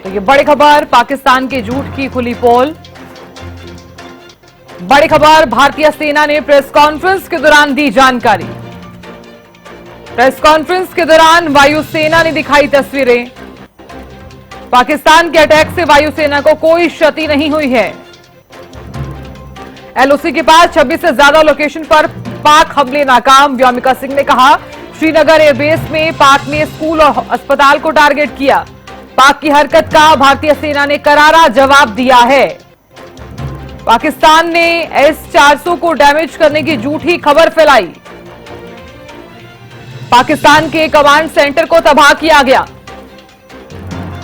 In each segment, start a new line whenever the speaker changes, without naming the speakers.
तो ये बड़ी खबर, पाकिस्तान के झूठ की खुली पोल। बड़ी खबर, भारतीय सेना ने प्रेस कॉन्फ्रेंस के दौरान दी जानकारी। प्रेस कॉन्फ्रेंस के दौरान वायुसेना ने दिखाई तस्वीरें। पाकिस्तान के अटैक से वायुसेना को कोई क्षति नहीं हुई है। एलओसी के पास 26 से ज्यादा लोकेशन पर पाक हमले नाकाम। व्योमिका सिंह ने कहा, श्रीनगर एयरबेस में पाक ने स्कूल और अस्पताल को टारगेट किया। पाक की हरकत का भारतीय सेना ने करारा जवाब दिया है। पाकिस्तान ने S-400 को डैमेज करने की झूठी खबर फैलाई। पाकिस्तान के कमांड सेंटर को तबाह किया गया।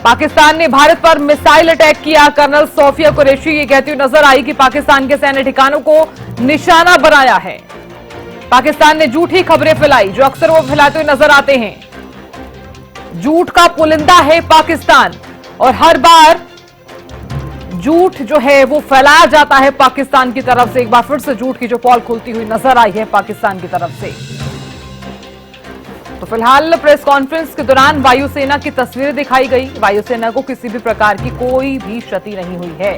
पाकिस्तान ने भारत पर मिसाइल अटैक किया। कर्नल सोफिया कुरैशी ये कहती हुई नजर आई कि पाकिस्तान के सैन्य ठिकानों को निशाना बनाया है। पाकिस्तान ने झूठी खबरें फैलाई, जो अक्सर वो फैलाते हुए नजर आते हैं। झूठ का पुलिंदा है पाकिस्तान, और हर बार झूठ जो है वो फैलाया जाता है पाकिस्तान की तरफ से। एक बार फिर से झूठ की जो पोल खुलती हुई नजर आई है पाकिस्तान की तरफ से। तो फिलहाल प्रेस कॉन्फ्रेंस के दौरान वायुसेना की तस्वीरें दिखाई गई। वायुसेना को किसी भी प्रकार की कोई भी क्षति नहीं हुई है।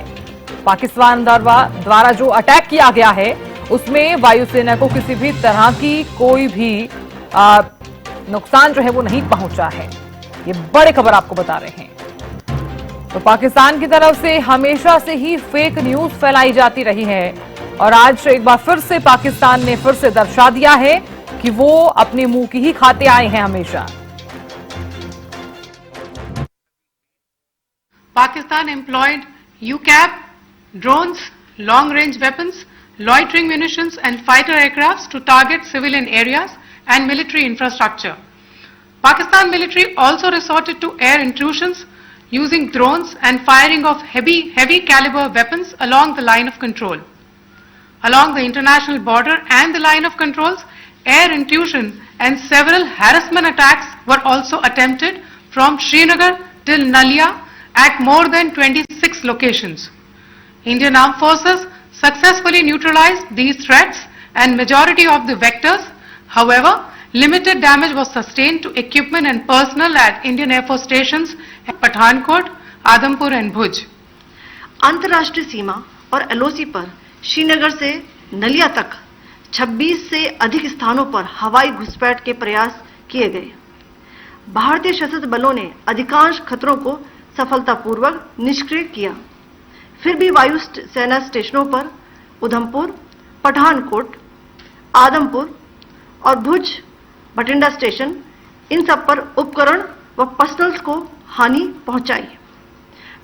पाकिस्तान द्वारा जो अटैक किया गया है उसमें वायुसेना को किसी भी तरह की कोई भी नुकसान जो है वो नहीं पहुंचा है। ये बड़ी खबर आपको बता रहे हैं। तो पाकिस्तान की तरफ से हमेशा से ही फेक न्यूज फैलाई जाती रही है, और आज एक बार फिर से पाकिस्तान ने फिर से दर्शा दिया है कि वो अपने मुंह की ही खाते आए हैं हमेशा।
Pakistan employed UCAV, drones, long-range weapons, loitering munitions and fighter aircrafts to target civilian areas and military infrastructure. Pakistan military also resorted to air intrusions using drones and firing of heavy caliber weapons along the line of control. Along the international border and the line of controls, air intrusion and several harassment attacks were also attempted from Srinagar till Nalia at more than 26 locations. Indian Armed Forces successfully neutralized these threats and majority of the vectors. However, limited damage was sustained to equipment and personnel at Indian Air Force stations at Pathankot, Adampur and Bhuj.
अंतर्राष्ट्रीय सीमा और LOC पर श्रीनगर से नलिया तक 26 से अधिक स्थानों पर हवाई घुसपैठ के प्रयास किए गए। भारतीय सशस्त्र बलों ने अधिकांश खतरों को सफलतापूर्वक निष्क्रिय किया। फिर भी वायु सेना स्टेशनों पर उधमपुर, पठानकोट, आदमपुर और भुज बठिंडा स्टेशन, इन सब पर उपकरण व पर्सनल्स को हानि पहुंचाई।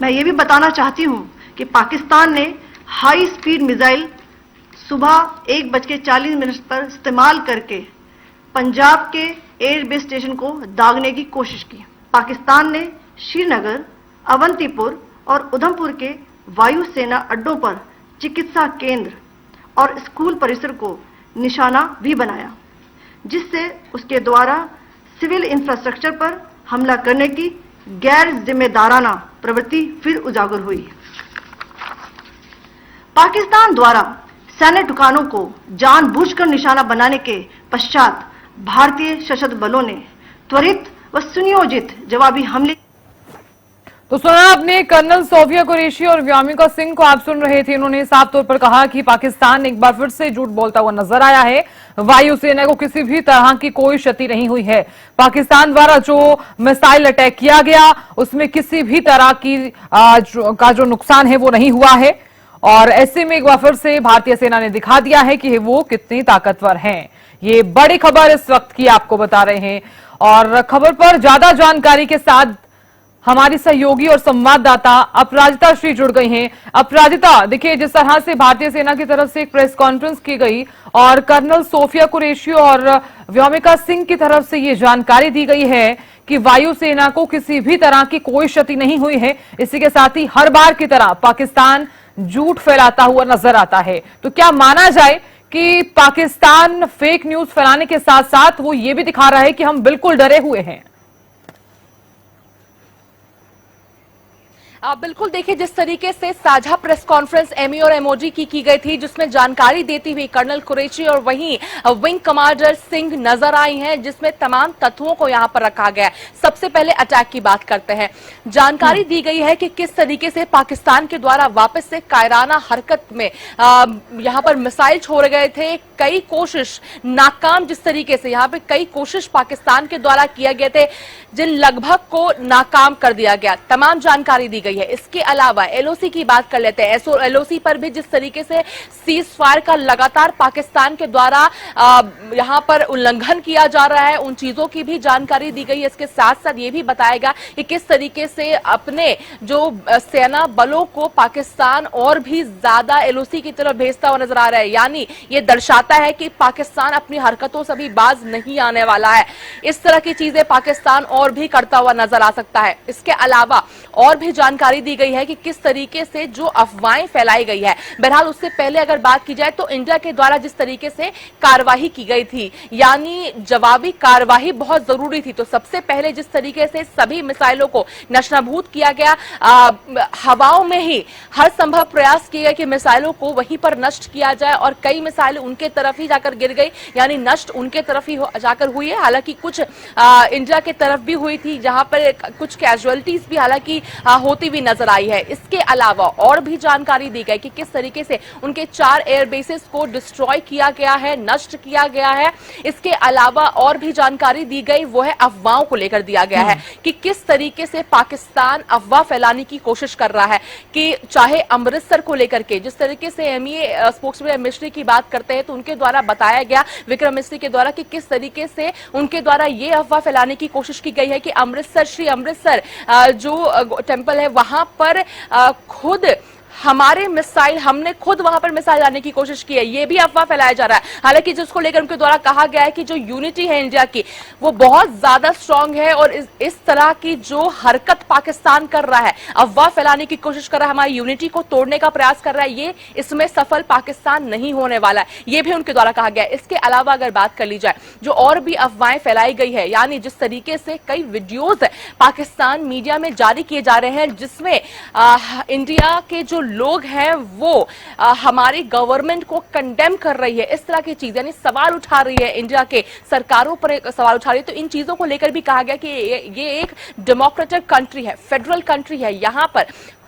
मैं ये भी बताना चाहती हूं कि पाकिस्तान ने हाई स्पीड मिसाइल सुबह 1:40 पर इस्तेमाल करके पंजाब के एयरबेस स्टेशन को दागने की कोशिश की। पाकिस्तान ने श्रीनगर, अवंतीपुर और उधमपुर के वायुसेना अड्डों पर चिकित्सा केंद्र और स्कूल परिसर को निशाना भी बनाया, जिससे उसके द्वारा सिविल इंफ्रास्ट्रक्चर पर हमला करने की गैर जिम्मेदाराना प्रवृत्ति फिर उजागर हुई। पाकिस्तान द्वारा सैन्य ठिकानों को जानबूझकर निशाना बनाने के पश्चात भारतीय सशस्त्र बलों ने त्वरित व सुनियोजित जवाबी हमले।
तो सुना आपने कर्नल सोफिया कुरैशी और व्योमिका सिंह को, आप सुन रहे थे। इन्होंने साफ तौर पर कहा कि पाकिस्तान एक बार फिर से झूठ बोलता हुआ नजर आया है। वायुसेना को किसी भी तरह की कोई क्षति नहीं हुई है। पाकिस्तान द्वारा जो मिसाइल अटैक किया गया उसमें किसी भी तरह की का जो नुकसान है वो नहीं हुआ है, और ऐसे में एक बार फिर से भारतीय सेना ने दिखा दिया है कि वो कितनी ताकतवर हैं। ये बड़ी खबर इस वक्त की आपको बता रहे हैं, और खबर पर ज्यादा जानकारी के साथ हमारी सहयोगी और संवाददाता अपराजिता श्री जुड़ गई हैं। अपराजिता, देखिए जिस तरह से भारतीय सेना की तरफ से एक प्रेस कॉन्फ्रेंस की गई और कर्नल सोफिया कुरैशी और व्योमिका सिंह की तरफ से ये जानकारी दी गई है कि वायुसेना को किसी भी तरह की कोई क्षति नहीं हुई है। इसी के साथ ही हर बार की तरह पाकिस्तान झूठ फैलाता हुआ नजर आता है। तो क्या माना जाए कि पाकिस्तान फेक न्यूज फैलाने के साथ साथ वो ये भी दिखा रहा है कि हम बिल्कुल डरे हुए हैं?
बिल्कुल, देखिए जिस तरीके से साझा प्रेस कॉन्फ्रेंस एमई और एमओजी की गई थी, जिसमें जानकारी देती हुई कर्नल कुरैशी और वहीं विंग कमांडर सिंह नजर आई हैं, जिसमें तमाम तत्वों को यहां पर रखा गया है। सबसे पहले अटैक की बात करते हैं। जानकारी दी गई है कि किस तरीके से पाकिस्तान के द्वारा वापस से कायराना हरकत में यहां पर मिसाइल छोड़े गए थे। कई कोशिश नाकाम, जिस तरीके से यहां पे कई कोशिश पाकिस्तान के द्वारा किए गए थे, जिन लगभग को नाकाम कर दिया गया। तमाम जानकारी दी गई है। इसके अलावा एलओसी की बात कर लेते हैं। एलओसी पर भी जिस तरीके से सीज फायर का लगातार पाकिस्तान के द्वारा यहां पर उल्लंघन किया जा रहा है, उन चीजों की भी जानकारी दी गई है। इसके साथ साथ ये भी बताएगा कि किस तरीके से अपने जो सेना बलों को पाकिस्तान और भी ज्यादा एलओसी की तरफ भेजता हुआ नजर आ रहा है। यानी ये दर्शाता है कि पाकिस्तान अपनी हरकतों से भी बाज नहीं आने वाला है। इस तरह की चीजें पाकिस्तान और भी करता हुआ नजर आ सकता है। इसके अलावा और भी जानकारी दी गई है कि किस तरीके से जो अफवाहें फैलाई गई है। बहरहाल उससे पहले अगर बात की जाए तो इंडिया के द्वारा जिस तरीके से कार्रवाई की गई थी, यानी जवाबी कार्रवाई बहुत जरूरी थी। तो सबसे पहले जिस तरीके से सभी मिसाइलों को नष्टभूत किया गया, हवाओं में ही हर संभव प्रयास किए गए कि मिसाइलों को वहीं पर नष्ट किया जाए, और कई मिसाइलें उनके तरफ ही जाकर गिर गई, यानी नष्ट उनके तरफ ही जाकर हुई है। हालांकि कुछ इंडिया के तरफ भी हुई थी, जहां पर कुछ कैजुअलिटीज भी हालांकि होती हुई नजर आई है। इसके अलावा और भी जानकारी दी गई कि किस तरीके से उनके 4 एयरबेसेस को डिस्ट्रॉय किया गया है, नष्ट किया गया है। इसके अलावा और भी जानकारी दी गई, वो है अफवाहों को लेकर दिया गया है कि किस तरीके से पाकिस्तान अफवाह फैलाने की कोशिश कर रहा है, कि चाहे अमृतसर को लेकर के जिस तरीके से एमईए स्पोक्समैन मिस्ट्री की बात करते हैं, तो उनके द्वारा बताया गया, विक्रम मिस्त्री के द्वारा, कि किस तरीके से उनके द्वारा ये अफवाह फैलाने की कोशिश की गई है कि अमृतसर, श्री अमृतसर जो टेंपल है, वहां पर खुद हमने खुद वहां पर मिसाइल लाने की कोशिश की है। ये भी अफवाह फैलाया जा रहा है। हालांकि जिसको लेकर उनके द्वारा कहा गया है कि जो यूनिटी है इंडिया की, वो बहुत ज्यादा स्ट्रांग है, और इस तरह की जो हरकत पाकिस्तान कर रहा है, अफवाह फैलाने की कोशिश कर रहा है, हमारी यूनिटी को तोड़ने का प्रयास कर रहा है, ये इसमें सफल पाकिस्तान नहीं होने वाला है। ये भी उनके द्वारा कहा गया है। इसके अलावा अगर बात कर ली जाए, जो और भी अफवाहें फैलाई गई है, यानी जिस तरीके से कई वीडियोज पाकिस्तान मीडिया में जारी किए जा रहे हैं, जिसमें इंडिया के जो लोग हैं वो हमारी गवर्नमेंट को कंडेम कर रही है, इस तरह की चीज, यानी सवाल उठा रही है, इंडिया के सरकारों पर सवाल उठा रही है। तो इन चीजों को लेकर भी कहा गया कि ये एक डेमोक्रेटिक कंट्री है, फेडरल कंट्री है, यहां पर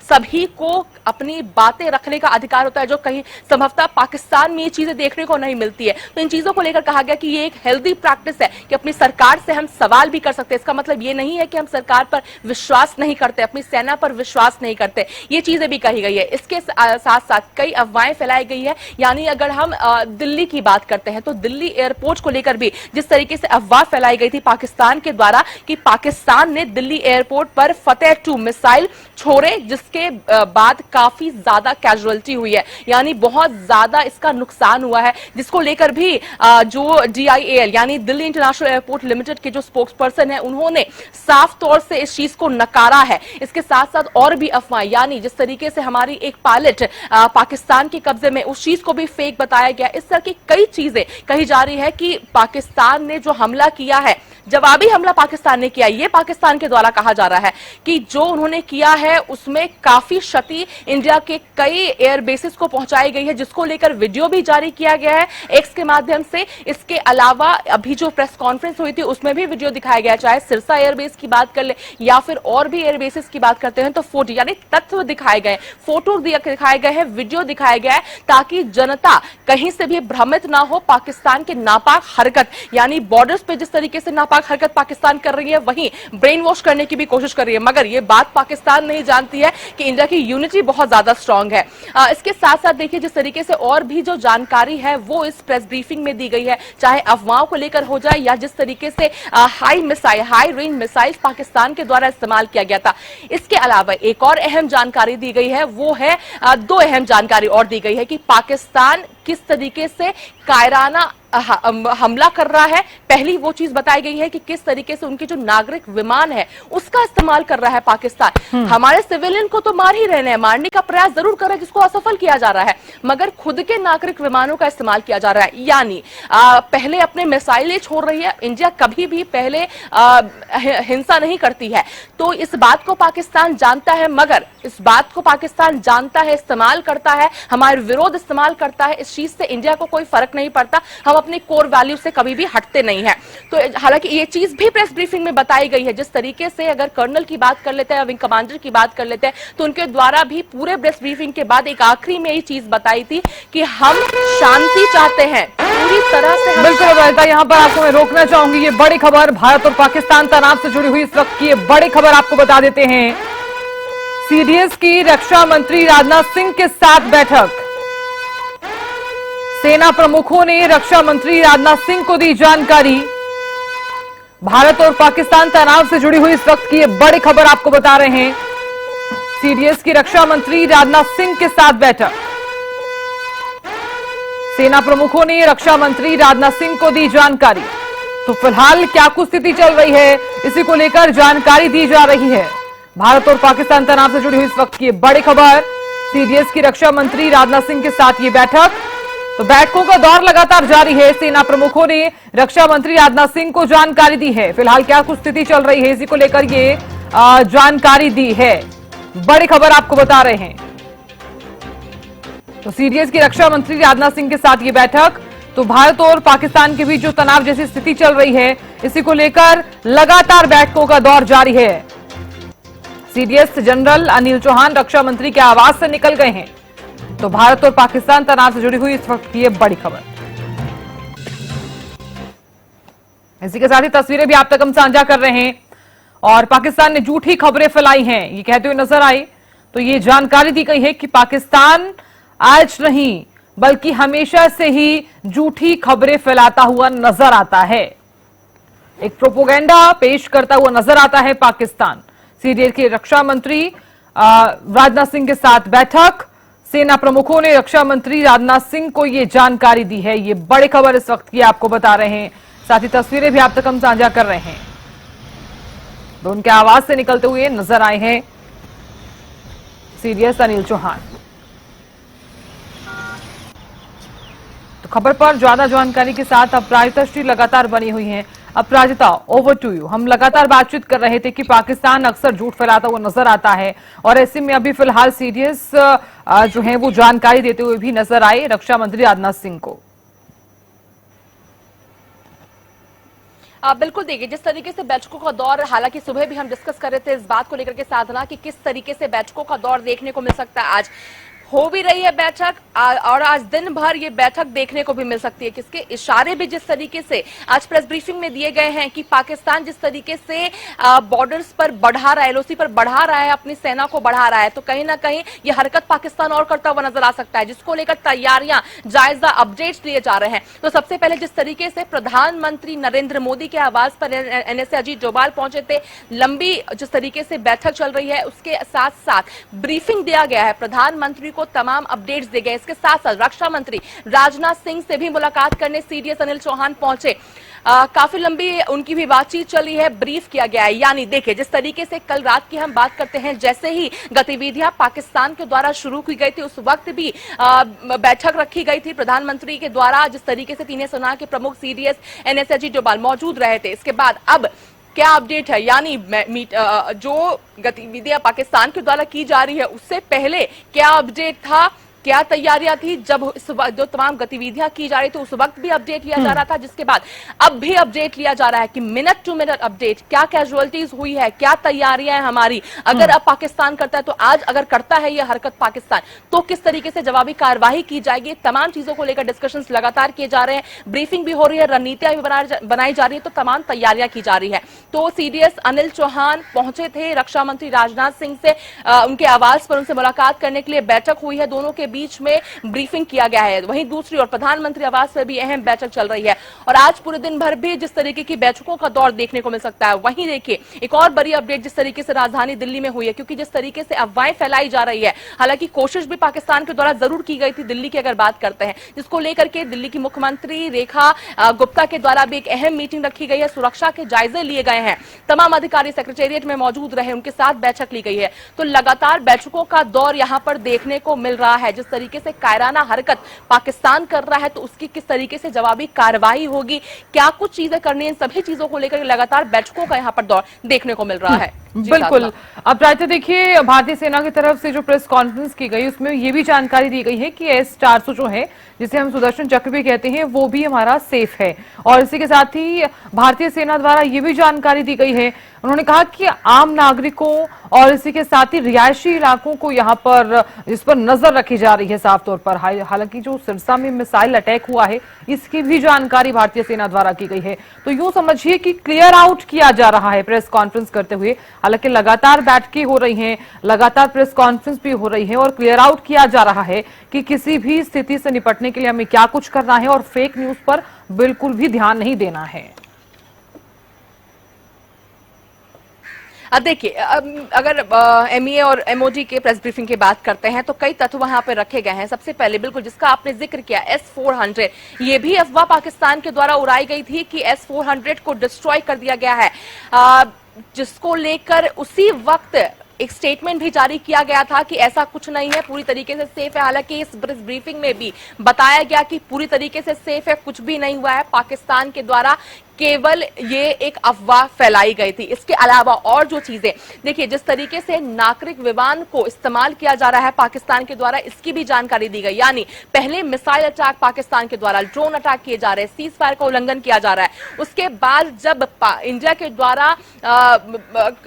सभी को अपनी बातें रखने का अधिकार होता है, जो कहीं संभवतः पाकिस्तान में ये चीजें देखने को नहीं मिलती है। तो इन चीजों को लेकर कहा गया कि ये एक हेल्दी प्रैक्टिस है कि अपनी सरकार से हम सवाल भी कर सकते हैं। इसका मतलब ये नहीं है कि हम सरकार पर विश्वास नहीं करते, अपनी सेना पर विश्वास नहीं करते। ये चीजें भी कही गई है। इसके साथ साथ कई अफवाहें फैलाई गई है। यानी अगर हम दिल्ली की बात करते हैं, तो दिल्ली एयरपोर्ट को लेकर भी जिस तरीके से अफवाह फैलाई गई थी पाकिस्तान के द्वारा, कि पाकिस्तान ने दिल्ली एयरपोर्ट पर फतेह 2 मिसाइल छोड़े, जिसके बाद काफी ज्यादा कैजुअलिटी हुई है, यानी बहुत ज्यादा इसका नुकसान हुआ है, जिसको लेकर भी जो DIAL यानी दिल्ली इंटरनेशनल एयरपोर्ट लिमिटेड के जो स्पोक्स पर्सन है, उन्होंने साफ तौर से इस चीज को नकारा है। इसके साथ साथ और भी अफवाह, यानी जिस तरीके से हमारी एक पायलट पाकिस्तान के कब्जे में, उस चीज को भी फेक बताया गया। इस तरह की कई चीजें कही जा रही है कि पाकिस्तान ने जो हमला किया है, जवाबी हमला पाकिस्तान ने किया, यह पाकिस्तान के द्वारा कहा जा रहा है कि जो उन्होंने किया है उसमें काफी क्षति इंडिया के कई एयरबेसेस को पहुंचाई गई है, जिसको लेकर वीडियो भी जारी किया गया है एक्स के माध्यम से। इसके अलावा अभी जो प्रेस कॉन्फ्रेंस हुई थी उसमें भी वीडियो दिखाया गया, चाहे सिरसा एयरबेस की बात कर ले या फिर और भी एयरबेसेस की बात करते हैं, तो फोटो यानी तथ्य दिखाए गए, फोटो दिखाए गए हैं, वीडियो दिखाया गया है, ताकि जनता कहीं से भी भ्रमित ना हो। पाकिस्तान के नापाक हरकत, यानी बॉर्डर्स पे जिस तरीके से नापाक हरकत पाकिस्तान कर रही है, वहीं ब्रेन वॉश करने की भी कोशिश कर रही है, मगर यह बात पाकिस्तान नहीं जानती है कि इंडिया की यूनिटी बहुत ज्यादा स्ट्रांग है। इसके साथ साथ देखिए जिस तरीके से और भी जो जानकारी है वो इस प्रेस ब्रीफिंग में दी गई है, चाहे अफवाहों को लेकर हो जाए या जिस तरीके से हाई रेंज मिसाइल पाकिस्तान के द्वारा इस्तेमाल किया गया था। इसके अलावा एक और अहम जानकारी दी गई है, वो है 2 अहम जानकारी और दी गई है कि पाकिस्तान किस तरीके से कायराना हमला कर रहा है, पहली वो चीज बताई गई है कि किस तरीके से उनके जो नागरिक विमान है उसका इस्तेमाल कर रहा है पाकिस्तान। हमारे सिविलियन को तो मार ही रहे हैं, मारने का प्रयास जरूर कर रहे हैं जिसको असफल किया जा रहा है, मगर खुद के नागरिक विमानों का इस्तेमाल किया जा रहा है। यानी पहले अपने मिसाइलें छोड़ रही है। इंडिया कभी भी पहले हिंसा नहीं करती है, तो इस बात को पाकिस्तान जानता है, मगर इस बात को पाकिस्तान जानता है, इस्तेमाल करता है, हमारे विरोध इस्तेमाल करता है। इस चीज से इंडिया को कोई फर्क नहीं पड़ता, हम अपने कोर वैल्यू से कभी भी हटते नहीं है। तो हालांकि ये चीज भी प्रेस ब्रीफिंग में बताई गई है। जिस तरीके से अगर कर्नल की बात कर लेते हैं, विंग कमांडर की बात कर लेते हैं, तो उनके द्वारा भी पूरे प्रेस ब्रीफिंग के बाद एक आखिरी में ये चीज बताई थी कि हम शांति चाहते हैं पूरी तरह से।
बिल्कुल अदालता, यहाँ पर आपको मैं रोकना चाहूंगी। ये बड़ी खबर, भारत और पाकिस्तान तनाव से जुड़ी हुई इस वक्त की ये बड़ी खबर आपको बता देते हैं। सीडीएस की रक्षा मंत्री राजनाथ सिंह के साथ बैठक, सेना प्रमुखों ने रक्षा मंत्री राजनाथ सिंह को दी जानकारी। भारत और पाकिस्तान तनाव से जुड़ी हुई इस वक्त की ये बड़ी खबर आपको बता रहे हैं। सीडीएस की रक्षा मंत्री राजनाथ सिंह के साथ बैठक, सेना प्रमुखों ने रक्षा मंत्री राजनाथ सिंह को दी जानकारी। तो फिलहाल क्या कुछ स्थिति चल रही है, इसी को लेकर जानकारी दी जा रही है। भारत और पाकिस्तान तनाव से जुड़ी हुई इस वक्त की बड़ी खबर, सीडीएस की रक्षा मंत्री राजनाथ सिंह के साथ ये बैठक। तो बैठकों का दौर लगातार जारी है। सेना प्रमुखों ने रक्षा मंत्री राजनाथ सिंह को जानकारी दी है। फिलहाल क्या कुछ स्थिति चल रही है, इसी को लेकर ये जानकारी दी है। बड़ी खबर आपको बता रहे हैं। तो सीडीएस की रक्षा मंत्री राजनाथ सिंह के साथ ये बैठक, तो भारत और पाकिस्तान के बीच जो तनाव जैसी स्थिति चल रही है, इसी को लेकर लगातार बैठकों का दौर जारी है। सीडीएस जनरल अनिल चौहान रक्षा मंत्री के आवास से निकल गए हैं। तो भारत और पाकिस्तान तनाव से जुड़ी हुई इस वक्त की ये बड़ी खबर। इसी के साथ ही तस्वीरें भी आप तक हम साझा कर रहे हैं। और पाकिस्तान ने झूठी खबरें फैलाई हैं, ये कहते हुए नजर आई। तो ये जानकारी दी गई है कि पाकिस्तान आज नहीं बल्कि हमेशा से ही झूठी खबरें फैलाता हुआ नजर आता है। एक प्रोपोगेंडा पेश करता हुआ नजर आता है पाकिस्तान। सीडीएस के रक्षा मंत्री राजनाथ सिंह के साथ बैठक, सेना प्रमुखों ने रक्षा मंत्री राजनाथ सिंह को यह जानकारी दी है। ये बड़ी खबर इस वक्त की आपको बता रहे हैं। साथ ही तस्वीरें भी आप तक हम साझा कर रहे हैं। तो उनके आवाज से निकलते हुए नजर आए हैं सीडीएस अनिल चौहान। तो खबर पर ज्यादा जानकारी के साथ अपराजिता श्री लगातार बनी हुई हैं। अपराजिता, ओवर टू यू। हम लगातार बातचीत कर रहे थे कि पाकिस्तान अक्सर झूठ फैलाता हुआ नजर आता है और ऐसे में अभी फिलहाल सीडीएस जो है वो जानकारी देते हुए भी नजर आए रक्षा मंत्री राजनाथ सिंह को।
बिल्कुल, देखिए जिस तरीके से बैठकों का दौर, हालांकि सुबह भी हम डिस्कस कर रहे थे इस बात को लेकर के साधना कि किस तरीके से बैठकों का दौर देखने को मिल सकता है। आज हो भी रही है बैठक और आज दिन भर ये बैठक देखने को भी मिल सकती है। किसके इशारे भी जिस तरीके से आज प्रेस ब्रीफिंग में दिए गए हैं कि पाकिस्तान जिस तरीके से बॉर्डर्स पर बढ़ा रहा है, एलओसी पर बढ़ा रहा है, अपनी सेना को बढ़ा रहा है, तो कहीं ना कहीं ये हरकत पाकिस्तान और करता हुआ नजर आ सकता है, जिसको लेकर तैयारियां, जायजा अपडेट्स लिए जा रहे हैं। तो सबसे पहले जिस तरीके से प्रधानमंत्री नरेंद्र मोदी के आवास पर एनएसए अजीत डोभाल पहुंचे थे, लंबी जिस तरीके से बैठक चल रही है, उसके साथ साथ ब्रीफिंग दिया गया है, प्रधानमंत्री को तमाम अपडेट्स दिए गए। इसके साथ साथ रक्षा मंत्री राजनाथ सिंह से भी मुलाकात करने सीडीएस अनिल चौहान पहुंचे। काफी लंबी उनकी भी बातचीत चली है, ब्रीफ किया गया है। यानी देखिए जिस तरीके से कल रात की हम बात करते हैं, जैसे ही गतिविधियां पाकिस्तान के द्वारा शुरू की गई थी, उस वक्त भी बैठक रखी गई थी प्रधानमंत्री के द्वारा। जिस तरीके से तीनों सेना के प्रमुख सीडीएस एनएसए अजीत डोभाल मौजूद रहे थे। इसके बाद अब क्या अपडेट है, यानी जो गतिविधियां पाकिस्तान के द्वारा की जा रही है उससे पहले क्या अपडेट था, क्या तैयारियां थी, जब जो तमाम गतिविधियां की जा रही थी उस वक्त भी अपडेट लिया जा रहा था, जिसके बाद अब भी अपडेट लिया जा रहा है कि मिनट टू मिनट अपडेट, क्या कैजुअलिटीज हुई है, क्या तैयारियां हैं हमारी, अगर अब पाकिस्तान करता है तो आज अगर करता है यह हरकत पाकिस्तान तो किस तरीके से जवाबी कार्यवाही की जाएगी। तमाम चीजों को लेकर डिस्कशंस लगातार किए जा रहे हैं, ब्रीफिंग भी हो रही है, रणनीतियां भी बनाई जा रही है, तो तमाम तैयारियां की जा रही है। तो सीडीएस अनिल चौहान पहुंचे थे रक्षा मंत्री राजनाथ सिंह से उनके आवास पर उनसे मुलाकात करने के लिए, बैठक हुई है दोनों के बीच में ब्रीफिंग किया गया है। वहीं दूसरी ओर प्रधानमंत्री आवास पर भी अहम बैठक चल रही है और आज पूरे दिन भर भी जिस तरीके की बैठकों का दौर देखने को मिल सकता है। वहीं देखिए एक और बड़ी अपडेट जिस तरीके से राजधानी दिल्ली में हुई है, क्योंकि जिस तरीके से अफवाहें फैलाई जा रही है, हालांकि कोशिश भी पाकिस्तान के द्वारा जरूर की गई थी दिल्ली की अगर बात करते हैं, जिसको लेकर के दिल्ली की मुख्यमंत्री रेखा गुप्ता के द्वारा भी एक अहम मीटिंग रखी गई है, सुरक्षा के जायजे लिए गए हैं, तमाम अधिकारी सेक्रेटेरिएट में मौजूद रहे, उनके साथ बैठक ली गई है। तो लगातार बैठकों का दौर यहां पर देखने को मिल रहा है। जिस तरीके से कायराना हरकत पाकिस्तान कर रहा है तो उसकी किस तरीके से जवाबी कार्रवाई होगी, क्या कुछ चीजें करनी है, इन सभी चीजों को लेकर लगातार बैठकों का यहां पर दौर देखने को मिल रहा है।
बिल्कुल। अब रायता देखिए, भारतीय सेना की तरफ से जो प्रेस कॉन्फ्रेंस की गई उसमें ये भी जानकारी दी गई है कि S-400 जो है, जिसे हम सुदर्शन चक्र भी कहते हैं, वो भी हमारा सेफ है। और इसी के साथ ही भारतीय सेना द्वारा ये भी जानकारी दी गई है, उन्होंने कहा कि आम नागरिकों और इसी के साथ ही रिहायशी इलाकों को यहाँ पर इस पर नजर रखी जा रही है साफ तौर पर। हालांकि जो सिरसा में मिसाइल अटैक हुआ है इसकी भी जानकारी भारतीय सेना द्वारा की गई है। तो यूं समझिए कि क्लियर आउट किया जा रहा है प्रेस कॉन्फ्रेंस करते हुए। हालांकि लगातार बैठकें हो रही हैं, लगातार प्रेस कॉन्फ्रेंस भी हो रही है और क्लियर आउट किया जा रहा है कि किसी भी स्थिति से निपटने के लिए हमें क्या कुछ करना है और फेक न्यूज पर बिल्कुल भी ध्यान नहीं देना है।
अब देखिए, अगर MEA और MOD के प्रेस ब्रीफिंग की बात करते हैं तो कई तत्व वहां पर रखे गए हैं। सबसे पहले बिल्कुल जिसका आपने जिक्र किया, S-400, ये भी अफवाह पाकिस्तान के द्वारा उड़ाई गई थी कि S-400 को डिस्ट्रॉय कर दिया गया है, जिसको लेकर उसी वक्त एक स्टेटमेंट भी जारी किया गया था कि ऐसा कुछ नहीं है, पूरी तरीके से सेफ है। हालांकि इस प्रेस ब्रीफिंग में भी बताया गया कि पूरी तरीके से सेफ है, कुछ भी नहीं हुआ है, पाकिस्तान के द्वारा केवल ये एक अफवाह फैलाई गई थी। इसके अलावा और जो चीजें देखिए, जिस तरीके से नागरिक विमान को इस्तेमाल किया जा रहा है पाकिस्तान के द्वारा, इसकी भी जानकारी दी गई। यानी पहले मिसाइल अटैक पाकिस्तान के द्वारा, ड्रोन अटैक किए जा रहे हैं, सीज फायर का उल्लंघन किया जा रहा है, उसके बाद जब इंडिया के द्वारा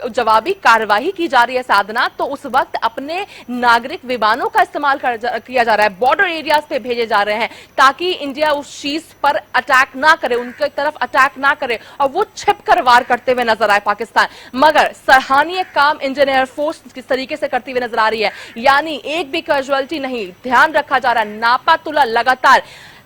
जवाबी कार्रवाई की जा रही है साधना, तो उस वक्त अपने नागरिक विमानों का इस्तेमाल किया जा रहा है, बॉर्डर एरियाज पे भेजे जा रहे हैं ताकि इंडिया उस चीज पर अटैक ना करे, उनकी तरफ अटैक ना करे और वो छिपकर वार करते हुए नजर आए पाकिस्तान। मगर सराहनीय काम इंडियन एयरफोर्स किस तरीके से करती हुई नजर आ रही है, यानी एक भी कैजुअलिटी नहीं, ध्यान रखा जा रहा है, नापातुला लगातार।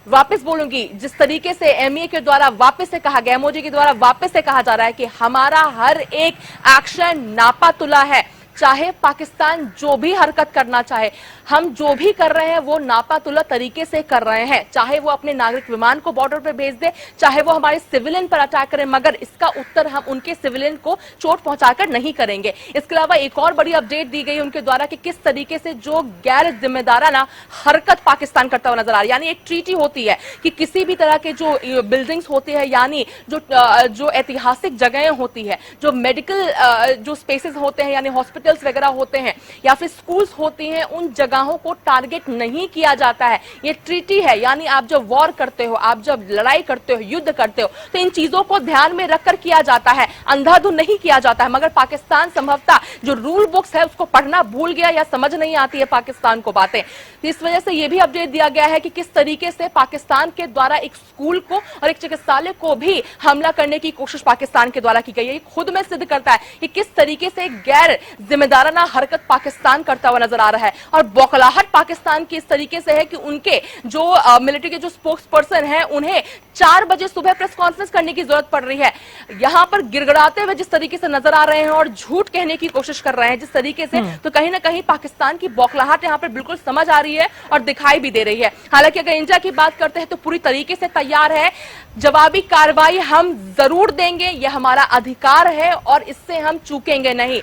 वापस बोलूंगी, जिस तरीके से MEA के द्वारा वापस से कहा गया, MOD के द्वारा वापस से कहा जा रहा है कि हमारा हर एक एक्शन नापातुला है, चाहे पाकिस्तान जो भी हरकत करना चाहे, हम जो भी कर रहे हैं वो नापातुला तरीके से कर रहे हैं, चाहे वो अपने नागरिक विमान को बॉर्डर पर भेज दे, चाहे वो हमारे सिविलियन पर अटैक करें, मगर इसका उत्तर हम उनके सिविलियन को चोट पहुंचाकर नहीं करेंगे। इसके अलावा एक और बड़ी अपडेट दी गई उनके द्वारा कि किस तरीके से जो गैर जिम्मेदाराना हरकत पाकिस्तान करता हुआ नजर आ रहा है। यानी एक ट्रीटी होती है कि किसी भी तरह के जो बिल्डिंग्स होती है, यानी जो ऐतिहासिक जगहें होती है, जो मेडिकल जो स्पेसेस होते हैं, यानी हॉस्पिटल्स वगैरह होते हैं या फिर स्कूल्स होती हैं, उन जगहों को टारगेट नहीं किया जाता है। ये ट्रीटी है, यानी आप जब वॉर करते हो, आप जब लड़ाई करते हो, युद्ध करते हो, तो इन चीजों को ध्यान में रखकर किया जाता है, अंधाधुंध नहीं किया जाता है। मगर पाकिस्तान संभवतः जो रूल बुक्स है उसको पढ़ना भूल गया या समझ नहीं आती है पाकिस्तान को बातें। इस वजह से यह भी अपडेट दिया गया है कि किस तरीके से पाकिस्तान के द्वारा एक स्कूल को और एक चिकित्सालय को भी हमला करने की कोशिश पाकिस्तान के द्वारा की गई है। खुद में सिद्ध करता है कि किस तरीके से गैर जिम्मेदाराना हरकत पाकिस्तान करता हुआ नजर आ रहा है। और बौखलाहट पाकिस्तान की इस तरीके से है कि उनके जो मिलिट्री के जो स्पोक्स पर्सन है, उन्हें 4 बजे सुबह प्रेस कॉन्फ्रेंस करने की जरूरत पड़ रही है। यहां पर गिड़गिड़ाते हुए जिस तरीके से नजर आ रहे हैं और झूठ कहने की कोशिश कर रहे हैं जिस तरीके से, तो कहीं ना कहीं पाकिस्तान की बौखलाहट यहां पर बिल्कुल समझ आ रही है और दिखाई भी दे रही है। हालांकि अगर इंडिया की बात करते हैं तो पूरी तरीके से तैयार है, जवाबी कार्रवाई हम जरूर देंगे, यह हमारा अधिकार है और इससे हम चूकेंगे नहीं।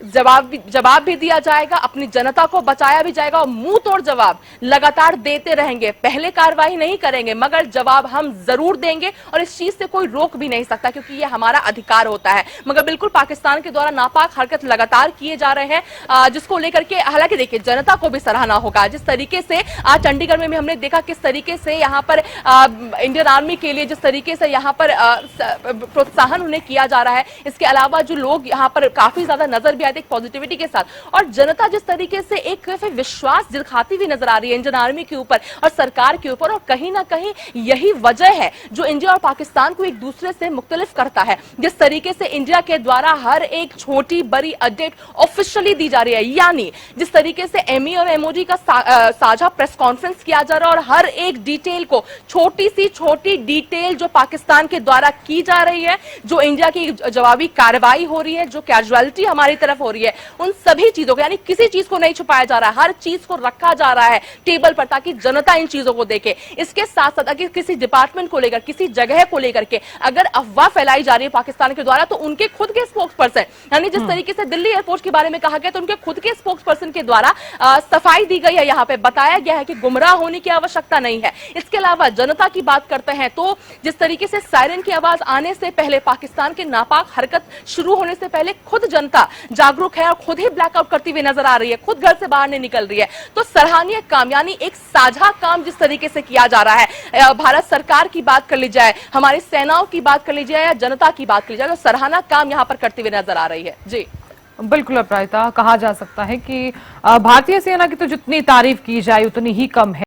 जवाब भी दिया जाएगा, अपनी जनता को बचाया भी जाएगा और मुंह तोड़ जवाब लगातार देते रहेंगे। पहले कार्रवाई नहीं करेंगे मगर जवाब हम जरूर देंगे और इस चीज से कोई रोक भी नहीं सकता क्योंकि यह हमारा अधिकार होता है। मगर बिल्कुल पाकिस्तान के द्वारा नापाक हरकत लगातार किए जा रहे हैं, जिसको लेकर के हालांकि देखिए जनता को भी सराहना होगा। जिस तरीके से आज चंडीगढ़ में भी हमने देखा किस तरीके से यहाँ पर इंडियन आर्मी के लिए जिस तरीके से यहाँ पर प्रोत्साहन उन्हें किया जा रहा है। इसके अलावा जो लोग यहाँ पर काफी ज्यादा नजर भी साथ, एक पॉजिटिविटी के साथ, और जनता जिस तरीके से एक विश्वास दिखाती हुई नजर आ रही है इंडियन आर्मी के ऊपर और सरकार के ऊपर, और कहीं ना कहीं यही वजह है जो इंडिया और पाकिस्तान को एक दूसरे से मुख्तलिफ करता है। जिस तरीके से इंडिया के द्वारा हर एक छोटी बड़ी अपडेट ऑफिशियली दी जा रही है, यानी जिस तरीके से एमई और एमओजी का साझा प्रेस कॉन्फ्रेंस किया जा रहा है और हर एक डिटेल को, छोटी सी छोटी डिटेल जो पाकिस्तान के द्वारा की जा रही है, जो इंडिया की जवाबी कार्रवाई हो रही है, जो कैजुअलिटी हमारी तरफ हो रही है, उन सभी चीजों को, यानी किसी चीज को नहीं छुपाया जा रहा है, हर चीज को रखा जा रहा है टेबल पर ताकि जनता इन चीजों को देखे। इसके साथ साथ अगर किसी डिपार्टमेंट को लेकर, किसी जगह को लेकर के अगर अफवाह फैलाई जा रही है पाकिस्तान के द्वारा, तो उनके खुद के स्पोक्स पर्सन, यानी जिस तरीके से दिल्ली एयरपोर्ट के बारे में कहा गया, तो उनके खुद के स्पोक्स पर्सन के द्वारा सफाई दी गई है, यहाँ पे बताया गया है कि गुमराह होने की आवश्यकता नहीं है। इसके अलावा जनता की बात करते हैं तो जिस तरीके से सायरन की आवाज आने से पहले, पाकिस्तान के नापाक हरकत शुरू होने से पहले खुद जनता जागरूक है और खुद ही ब्लैकआउट करती हुई नजर आ रही है, खुद घर से बाहर नहीं निकल रही है। तो सराहनीय काम, यानी एक साझा काम जिस तरीके से किया जा रहा है, भारत सरकार की बात कर ली जाए, हमारी सेनाओं की बात कर ली जाए या जनता की बात कर ली जाए, तो सराहना काम यहां पर करती हुई नजर आ रही है। जी
बिल्कुल अपराजिता, कहा जा सकता है कि भारतीय सेना की तो जितनी तारीफ की जाए उतनी ही कम है।